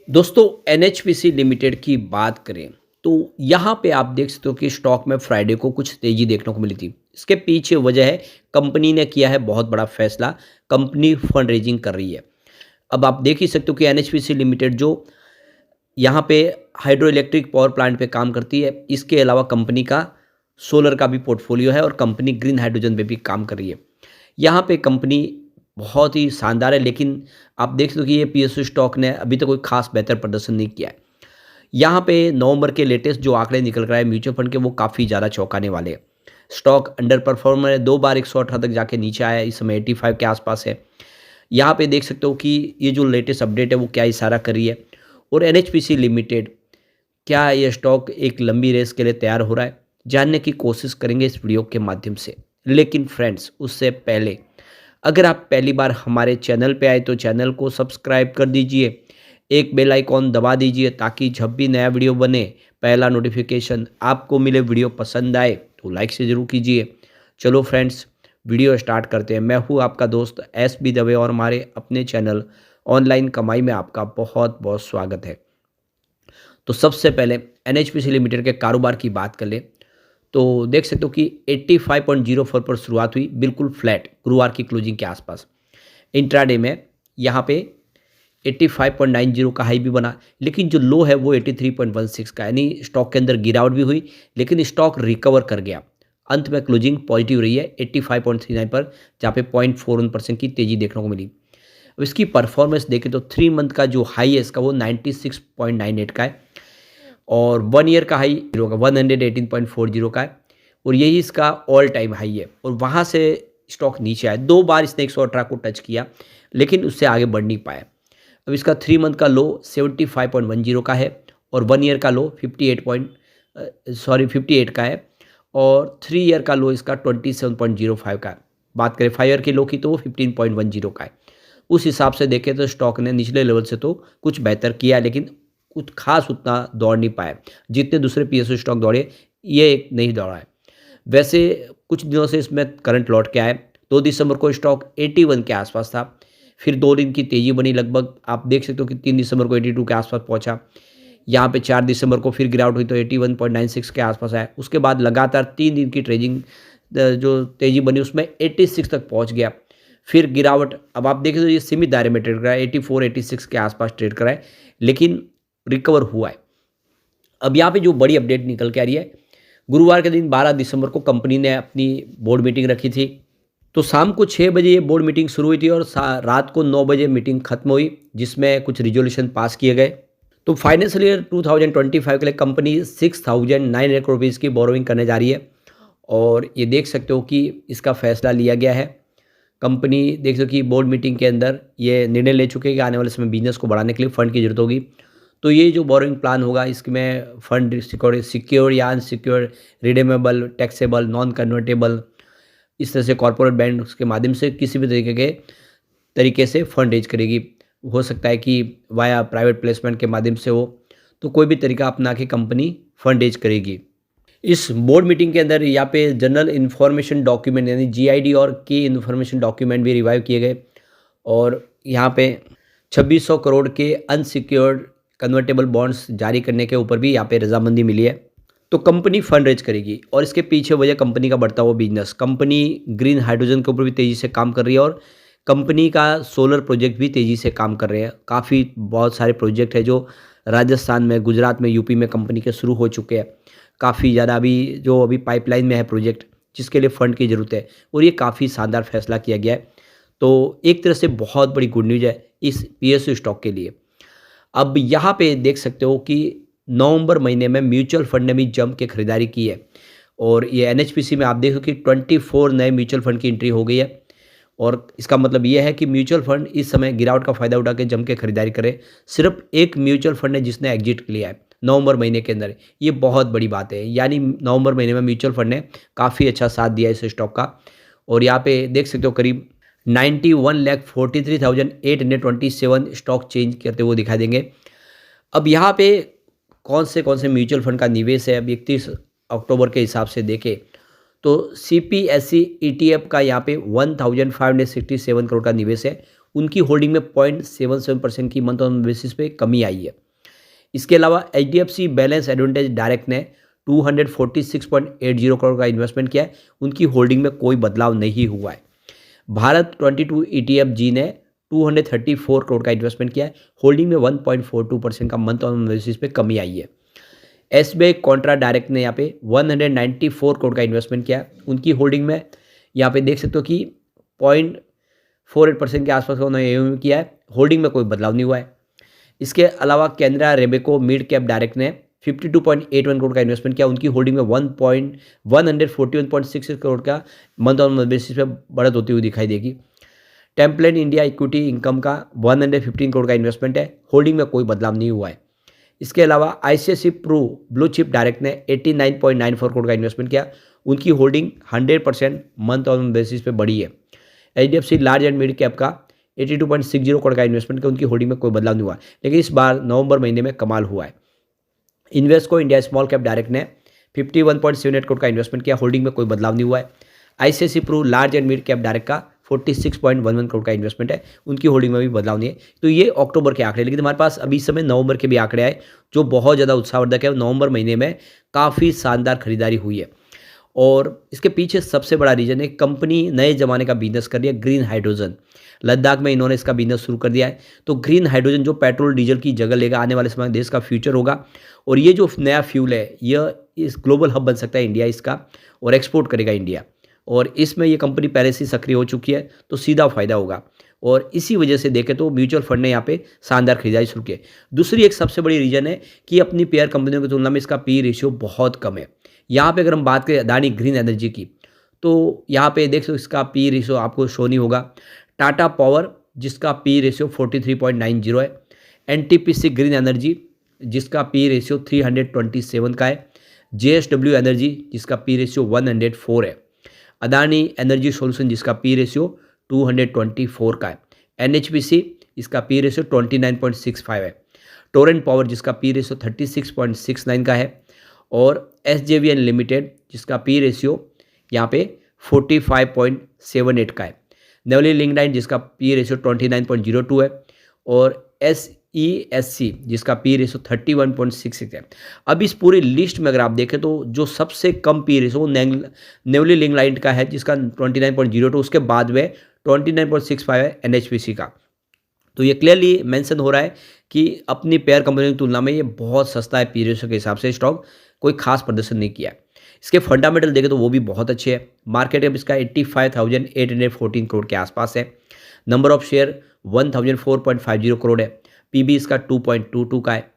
दोस्तों NHPC limited की बात करें तो यहाँ पे आप देख सकते हो कि स्टॉक में फ्राइडे को कुछ तेज़ी देखने को मिली थी। इसके पीछे वजह है कंपनी ने किया है बहुत बड़ा फैसला। कंपनी फंड रेजिंग कर रही है। अब आप देख ही सकते हो कि एनएचपीसी लिमिटेड जो यहाँ पे हाइड्रो इलेक्ट्रिक पावर प्लांट पे काम करती है, इसके अलावा कंपनी का सोलर का भी पोर्टफोलियो है और कंपनी ग्रीन हाइड्रोजन पे भी काम कर रही है। यहाँ पे कंपनी बहुत ही शानदार है, लेकिन आप देख सकते हो कि ये पीएसयू स्टॉक ने अभी तक कोई खास बेहतर प्रदर्शन नहीं किया है। यहाँ पे नवंबर के लेटेस्ट जो आंकड़े निकल कर आए म्यूचुअल फंड के, वो काफ़ी ज़्यादा चौंकाने वाले हैं। स्टॉक अंडर परफॉर्मर है, 2 बार 118 तक जाके नीचे आया है, इस समय 85 के आसपास है। यहाँ पे देख सकते हो कि ये जो लेटेस्ट अपडेट है वो क्या इशारा कर रही है। और एनएचपीसी लिमिटेड, क्या ये स्टॉक एक लंबी रेस के लिए तैयार हो रहा है, जानने की कोशिश करेंगे इस वीडियो के माध्यम से। लेकिन फ्रेंड्स, उससे पहले अगर आप पहली बार हमारे चैनल पे आए तो चैनल को सब्सक्राइब कर दीजिए, एक बेल आइकॉन दबा दीजिए ताकि जब भी नया वीडियो बने पहला नोटिफिकेशन आपको मिले। वीडियो पसंद आए तो लाइक से ज़रूर कीजिए। चलो फ्रेंड्स, वीडियो स्टार्ट करते हैं। मैं हूँ आपका दोस्त एस बी दवे और हमारे अपने चैनल ऑनलाइन कमाई में आपका बहुत बहुत स्वागत है। तो सबसे पहले एनएचपीसी लिमिटेड के कारोबार की बात कर ले तो देख सकते हो कि 85.04 पर शुरुआत हुई, बिल्कुल फ्लैट गुरुवार की क्लोजिंग के आसपास। इंट्राडे में यहाँ पे 85.90 का हाई भी बना, लेकिन जो लो है वो 83.16 का, यानी स्टॉक के अंदर गिरावट भी हुई, लेकिन स्टॉक रिकवर कर गया। अंत में क्लोजिंग पॉजिटिव रही है 85.39 पर, जहाँ पे 0.41% की तेजी देखने को मिली। अब इसकी परफॉर्मेंस देखें तो 3 मंथ का जो हाई है इसका वो 96.98 का है, और 1 ईयर का हाई 118.40 का है, और यही इसका ऑल टाइम हाई है। और वहाँ से स्टॉक नीचे आया, 2 बार इसने 118 को टच किया, लेकिन उससे आगे बढ़ नहीं पाया। अब इसका 3 मंथ का लो 75.10 का है, और 1 ईयर का लो 58 का है, और 3 ईयर का लो इसका 27.05 का है। बात करें 5 ईयर के लो की तो वो 15.10 का है। उस हिसाब से देखें तो स्टॉक ने निचले लेवल से तो कुछ बेहतर किया, लेकिन कुछ खास उतना दौड़ नहीं पाया जितने दूसरे पीएसयू स्टॉक दौड़े, ये एक नहीं दौड़ा है। वैसे कुछ दिनों से इसमें करंट लौट के आए। 2 दिसंबर को स्टॉक 81 के आसपास था, फिर 2 दिन की तेज़ी बनी, लगभग आप देख सकते हो कि 3 दिसंबर को 82 के आसपास पहुंचा। यहाँ पे 4 दिसंबर को फिर गिरावट हुई तो 81.96 के आसपास आया। उसके बाद लगातार 3 दिन की ट्रेडिंग जो तेज़ी बनी उसमें 86 तक पहुँच गया। फिर गिरावट, अब आप देखें तो ये सीमित दायरे में ट्रेड करा है, 84-86 के आसपास ट्रेड करा है, लेकिन रिकवर हुआ है। अब यहाँ पे जो बड़ी अपडेट निकल के आ रही है, गुरुवार के दिन 12 दिसंबर को कंपनी ने अपनी बोर्ड मीटिंग रखी थी। तो शाम को 6 बजे ये बोर्ड मीटिंग शुरू हुई थी और रात को 9 बजे मीटिंग खत्म हुई, जिसमें कुछ रिजोल्यूशन पास किए गए। तो फाइनेंशियल ईयर 2025 के लिए कंपनी 6,900 करोड़ रुपीज़ की बोरोइंग करने जा रही है, और ये देख सकते हो कि इसका फैसला लिया गया है। कंपनी देख सकते हो कि बोर्ड मीटिंग के अंदर ये निर्णय ले चुके हैं कि आने वाले समय बिजनेस को बढ़ाने के लिए फंड की जरूरत होगी। तो ये जो बोरोइंग प्लान होगा इसमें फंड सिक्योर या unsecure, redeemable, taxable, non convertible, इस तरह से कॉर्पोरेट बैंक्स के माध्यम से किसी भी तरीके से फंड रेज करेगी। हो सकता है कि वाया प्राइवेट प्लेसमेंट के माध्यम से हो, तो कोई भी तरीका अपना के कंपनी फंड रेज करेगी। इस बोर्ड मीटिंग के अंदर यहाँ पे जनरल इन्फॉर्मेशन डॉक्यूमेंट यानी जीआईडी और की इन्फॉर्मेशन डॉक्यूमेंट भी रिवाइव किए गए, और यहाँ पे 2600 करोड़ के अनसिक्योर्ड कन्वर्टेबल बॉन्ड्स जारी करने के ऊपर भी यहाँ पे रजामंदी मिली है। तो कंपनी फंड रेज करेगी, और इसके पीछे वजह कंपनी का बढ़ता हुआ बिजनेस। कंपनी ग्रीन हाइड्रोजन के ऊपर भी तेज़ी से काम कर रही है, और कंपनी का सोलर प्रोजेक्ट भी तेज़ी से काम कर रहे हैं। काफ़ी बहुत सारे प्रोजेक्ट है जो राजस्थान में, गुजरात में, यूपी में कंपनी के शुरू हो चुके हैं। काफ़ी ज़्यादा अभी पाइपलाइन में है प्रोजेक्ट, जिसके लिए फ़ंड की ज़रूरत है, और ये काफ़ी शानदार फैसला किया गया है। तो एक तरह से बहुत बड़ी गुड न्यूज़ है इस पीएसयू स्टॉक के लिए। अब यहाँ पे देख सकते हो कि नवंबर महीने में म्यूचुअल फंड ने भी जम के खरीदारी की है, और ये एनएचपीसी में आप देखो कि 24 नए म्यूचुअल फंड की एंट्री हो गई है। और इसका मतलब ये है कि म्यूचुअल फंड इस समय गिरावट का फ़ायदा उठा के जम के खरीदारी करे। सिर्फ एक म्यूचुअल फंड है जिसने एग्जिट लिया है नवंबर महीने के अंदर। ये बहुत बड़ी बात है, यानी नवंबर महीने में म्यूचुअल फंड ने काफ़ी अच्छा साथ दिया इस स्टॉक का। और यहाँ पे देख सकते हो करीब 91,43,827 स्टॉक चेंज करते हुए दिखाई देंगे। अब यहाँ पे कौन से म्यूचुअल फंड का निवेश है, अब 31 अक्टूबर के हिसाब से देखें तो सीपीएससी ईटीएफ का यहाँ पे 1567 करोड़ का निवेश है, उनकी होल्डिंग में 0.77% की मंथ ऑन बेसिस पे कमी आई है। इसके अलावा HDFC बैलेंस एडवांटेज डायरेक्ट ने 246.80 करोड़ का इन्वेस्टमेंट किया है, उनकी होल्डिंग में कोई बदलाव नहीं हुआ है। भारत 22 ETFG ने 234 करोड़ का इन्वेस्टमेंट किया है, होल्डिंग में 1.42% का मंथ ऑन बेसिस पे कमी आई है। SBI कॉन्ट्रा डायरेक्ट ने यहाँ पे 194 करोड़ का इन्वेस्टमेंट किया है, उनकी होल्डिंग में यहाँ पे देख सकते हो कि 0.48% के आसपास का उन्होंने AUM किया है, होल्डिंग में कोई बदलाव नहीं हुआ है। इसके अलावा कैनरा रेबेको मिड कैप डायरेक्ट ने 52.81 करोड़ का इन्वेस्टमेंट किया, उनकी होल्डिंग में 141.66 करोड़ का मंथ ऑन बेसिस पे बढ़त होती हुई दिखाई देगी। टेम्पलेट इंडिया इक्विटी इनकम का 115 करोड़ का इन्वेस्टमेंट है, होल्डिंग में कोई बदलाव नहीं हुआ है। इसके अलावा ICICI Pru blue chip direct ने 89.94 करोड़ का इन्वेस्टमेंट किया, उनकी होल्डिंग 100% मंथ ऑन बेसिस पे बढ़ी है। HDFC large and mid cap का 82.60 करोड़ का इन्वेस्टमेंट किया, उनकी होल्डिंग में कोई बदलाव नहीं हुआ, लेकिन इस बार नवंबर महीने में कमाल हुआ है। Invesco India small cap direct ने 51.78 करोड़ का इन्वेस्टमेंट किया, होल्डिंग में कोई बदलाव नहीं हुआ है। ICICI Pru large and mid cap direct का 46.11 करोड़ का इन्वेस्टमेंट है, उनकी होल्डिंग में भी बदलाव नहीं है। तो ये अक्टूबर के आंकड़े, लेकिन हमारे पास अभी इस समय नवंबर के भी आंकड़े आए जो बहुत ज़्यादा उत्साहवर्धक है। नवंबर महीने में काफ़ी शानदार खरीदारी हुई है और इसके पीछे सबसे बड़ा रीज़न है कंपनी नए ज़माने का बिजनेस कर रही है, ग्रीन हाइड्रोजन। लद्दाख में इन्होंने इसका बिजनेस शुरू कर दिया है। तो ग्रीन हाइड्रोजन जो पेट्रोल डीजल की जगह लेगा, आने वाले समय में देश का फ्यूचर होगा और ये जो नया फ्यूल है यह इस ग्लोबल हब बन सकता है इंडिया इसका, और एक्सपोर्ट करेगा इंडिया, और इसमें ये कंपनी पहले से सक्रिय हो चुकी है, तो सीधा फायदा होगा। और इसी वजह से देखें तो म्यूचुअल फंड ने यहाँ पे शानदार खरीदारी शुरू की। दूसरी एक सबसे बड़ी रीज़न है कि अपनी पेयर कंपनियों की तुलना में इसका पी रेशियो बहुत कम है। यहाँ पे अगर हम बात करें अदानी ग्रीन एनर्जी की, तो यहाँ पे देख सकते इसका पी रेशियो आपको शो नहीं होगा। टाटा पावर जिसका पी रेशियो 43.90 है, NTPC ग्रीन एनर्जी जिसका पी रेशियो 327 का है, JSW एनर्जी जिसका पी रेशियो 104 है, अदानी एनर्जी सॉल्यूशन जिसका पी रेशियो 224 का है, NHPC इसका पी रेशियो 29.65 है, टोरेंट पावर जिसका पी रेशियो 36.69 का है, और SJVN लिमिटेड जिसका पी रेशियो यहाँ पे 45.78 का है, नेवली लिंक्डइन जिसका पी रेशियो 29.02 है, और SESC जिसका पी रेशियो 31.66 है। अब इस पूरी लिस्ट में अगर आप देखें तो जो सबसे कम पी रेशियो वो नेवली लिंक्डइन का है जिसका 29.02, उसके बाद में 29.65 है NHPC का। तो ये क्लियरली मेंशन हो रहा है कि अपनी पेयर कंपनियों की तुलना में ये बहुत सस्ता है, पी रेशियो के हिसाब से स्टॉक कोई खास प्रदर्शन नहीं किया है। इसके फंडामेंटल देखें तो वो भी बहुत अच्छे हैं। मार्केट कैप इसका 85,814 करोड़ के आसपास है। नंबर ऑफ शेयर 1004.50 करोड़ है। पीबी इसका 2.22 का है।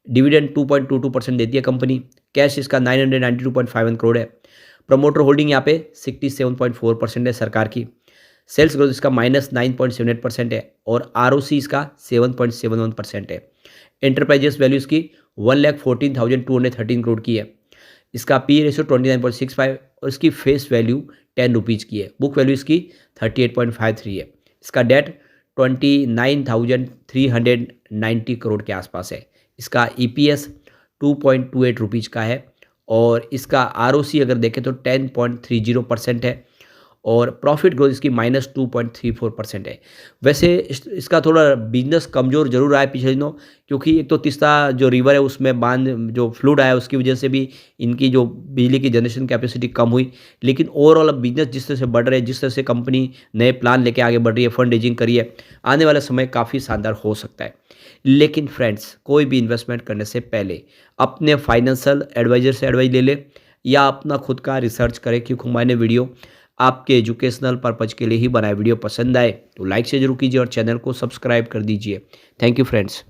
डिविडेंड 2.22% देती है कंपनी। कैश इसका 992.51 करोड़ है। प्रमोटर होल्डिंग यहाँ पे 67.4% है सरकार की। सेल्स ग्रोथ इसका -9.78% है और ROC इसका 7.71% है। एंटरप्राइजेस वैल्यू इसकी 1,14,213 करोड़ की है। इसका पी रेशियो 29.65 और इसकी फेस वैल्यू 10 रुपीज़ की है। बुक वैल्यू इसकी 38.53 है। इसका डेट 29,390 करोड़ के आसपास है। इसका EPS 2.28 रुपीज़ का है और इसका ROC अगर देखें तो 10.30% है और प्रॉफिट ग्रोथ इसकी -2.34% है। वैसे इसका थोड़ा बिजनेस कमज़ोर जरूर रहा है पिछले दिनों, क्योंकि एक तो तीस्ता जो रिवर है उसमें बांध जो फ्लूड आया उसकी वजह से भी इनकी जो बिजली की जनरेशन कैपेसिटी कम हुई। लेकिन ओवरऑल अब बिजनेस जिस तरह से बढ़ रहे हैं, जिस तरह से कंपनी नए प्लान लेके आगे बढ़ रही है, फंड रेजिंग करी है, आने वाला समय काफ़ी शानदार हो सकता है। लेकिन फ्रेंड्स, कोई भी इन्वेस्टमेंट करने से पहले अपने फाइनेंशियल एडवाइज़र से एडवाइस ले ले या अपना खुद का रिसर्च करें, क्योंकि मैंने वीडियो आपके एजुकेशनल पर्पज़ के लिए ही बनाए। वीडियो पसंद आए तो लाइक से जरूर कीजिए और चैनल को सब्सक्राइब कर दीजिए। Thank you friends.